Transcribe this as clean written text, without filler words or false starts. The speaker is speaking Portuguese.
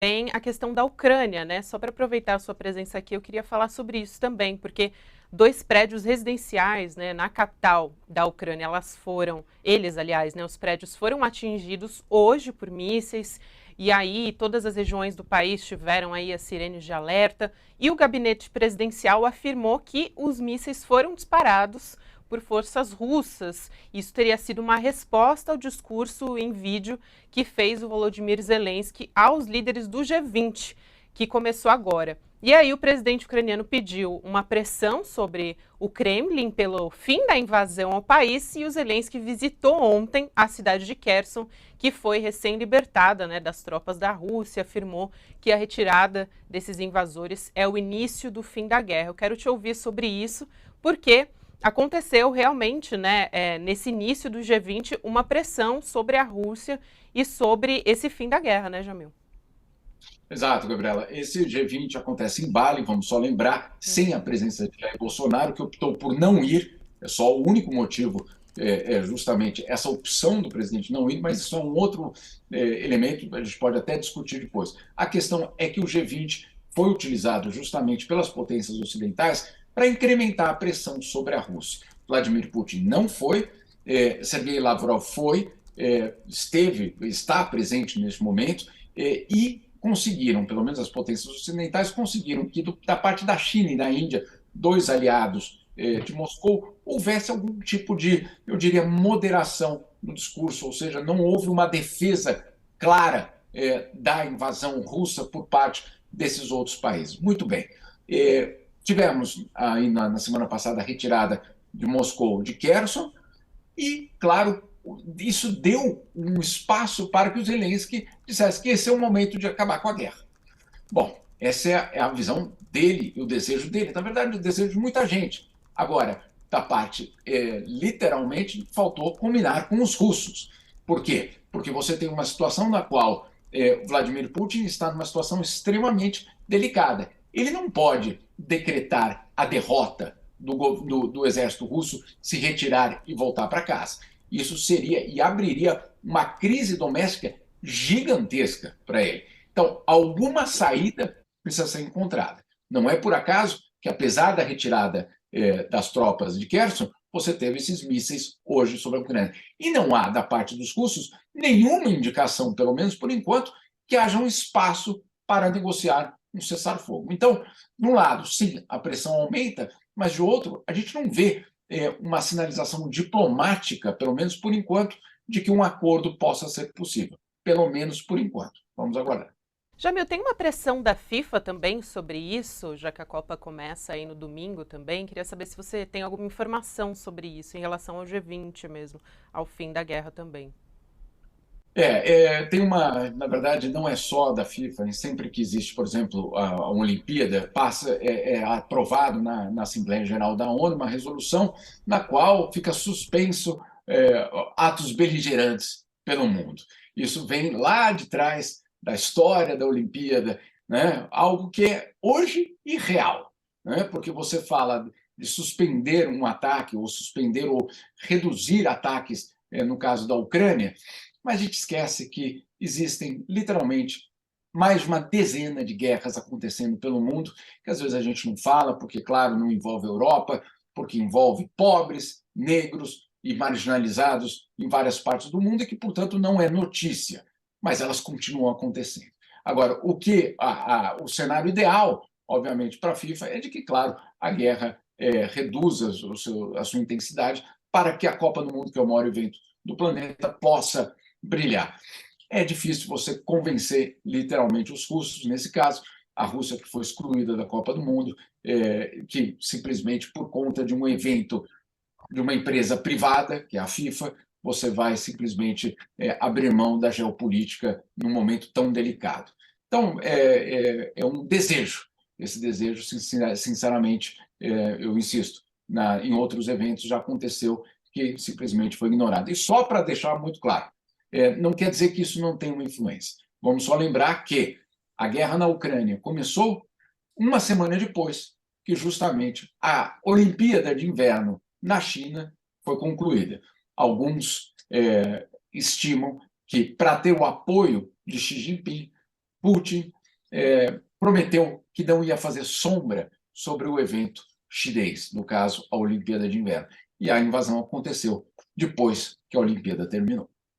Tem a questão da Ucrânia, né? Só para aproveitar a sua presença aqui, eu queria falar sobre isso também, porque dois prédios residenciais, né, na capital da Ucrânia, eles, aliás, né, os prédios foram atingidos hoje por mísseis, e aí todas as regiões do país tiveram aí as sirenes de alerta, e o gabinete presidencial afirmou que os mísseis foram disparados por forças russas. Isso teria sido uma resposta ao discurso em vídeo que fez o Volodymyr Zelensky aos líderes do G20, que começou agora. E aí o presidente ucraniano pediu uma pressão sobre o Kremlin pelo fim da invasão ao país, e o Zelensky visitou ontem a cidade de Kherson, que foi recém-libertada, né, das tropas da Rússia, afirmou que a retirada desses invasores é o início do fim da guerra. Eu quero te ouvir sobre isso, porque aconteceu realmente, né, nesse início do G20, uma pressão sobre a Rússia e sobre esse fim da guerra, né, Jamil? Exato, Gabriela. Esse G20 acontece em Bali, vamos só lembrar, sem a Uhum. presença de Jair Bolsonaro, que optou por não ir. É só o único motivo, é justamente essa opção do presidente não ir, mas isso é um outro elemento, a gente pode até discutir depois. A questão é que o G20 foi utilizado justamente pelas potências ocidentais para incrementar a pressão sobre a Rússia. Vladimir Putin não foi, Sergei Lavrov foi, está presente neste momento, e conseguiram, pelo menos as potências ocidentais, conseguiram que da parte da China e da Índia, dois aliados de Moscou, houvesse algum tipo de, eu diria, moderação no discurso, ou seja, não houve uma defesa clara da invasão russa por parte desses outros países. Muito bem. Tivemos aí na semana passada a retirada de Moscou de Kherson, e, claro, isso deu um espaço para que o Zelensky dissesse que esse é o momento de acabar com a guerra. Bom, essa é a visão dele e o desejo dele. Na verdade, o desejo de muita gente. Agora, da parte, literalmente, faltou combinar com os russos. Por quê? Porque você tem uma situação na qual Vladimir Putin está numa situação extremamente delicada. Ele não pode decretar a derrota do exército russo, se retirar e voltar para casa. Isso seria e abriria uma crise doméstica gigantesca para ele. Então, alguma saída precisa ser encontrada. Não é por acaso que, apesar da retirada das tropas de Kherson, você teve esses mísseis hoje sobre a Ucrânia. E não há, da parte dos russos, nenhuma indicação, pelo menos por enquanto, que haja um espaço para negociar um cessar-fogo. Então, de um lado, sim, a pressão aumenta, mas de outro, a gente não vê uma sinalização diplomática, pelo menos por enquanto, de que um acordo possa ser possível. Pelo menos por enquanto. Vamos aguardar. Jamil, tem uma pressão da FIFA também sobre isso, já que a Copa começa aí no domingo também. Queria saber se você tem alguma informação sobre isso em relação ao G20 mesmo, ao fim da guerra também. Tem uma, na verdade, não é só da FIFA, sempre que existe, por exemplo, a Olimpíada, é aprovado na Assembleia Geral da ONU uma resolução na qual fica suspenso atos beligerantes pelo mundo. Isso vem lá de trás da história da Olimpíada, né? Algo que é hoje irreal, né? Porque você fala de suspender um ataque, ou suspender ou reduzir ataques, no caso da Ucrânia, mas a gente esquece que existem literalmente mais de uma dezena de guerras acontecendo pelo mundo, que às vezes a gente não fala, porque, claro, não envolve a Europa, porque envolve pobres, negros e marginalizados em várias partes do mundo, e que, portanto, não é notícia, mas elas continuam acontecendo. Agora, o cenário ideal, obviamente, para a FIFA é de que, claro, a guerra reduza a sua intensidade para que a Copa do Mundo, que é o maior evento do planeta, possa brilhar. É difícil você convencer literalmente os russos, nesse caso, a Rússia que foi excluída da Copa do Mundo, que simplesmente por conta de um evento de uma empresa privada, que é a FIFA, você vai simplesmente abrir mão da geopolítica num momento tão delicado. Então, é um desejo. Esse desejo, sinceramente, eu insisto, em outros eventos já aconteceu que simplesmente foi ignorado. E só para deixar muito claro, não quer dizer que isso não tem uma influência. Vamos só lembrar que a guerra na Ucrânia começou uma semana depois que justamente a Olimpíada de Inverno na China foi concluída. Alguns estimam que, para ter o apoio de Xi Jinping, Putin prometeu que não ia fazer sombra sobre o evento chinês, no caso, a Olimpíada de Inverno. E a invasão aconteceu depois que a Olimpíada terminou.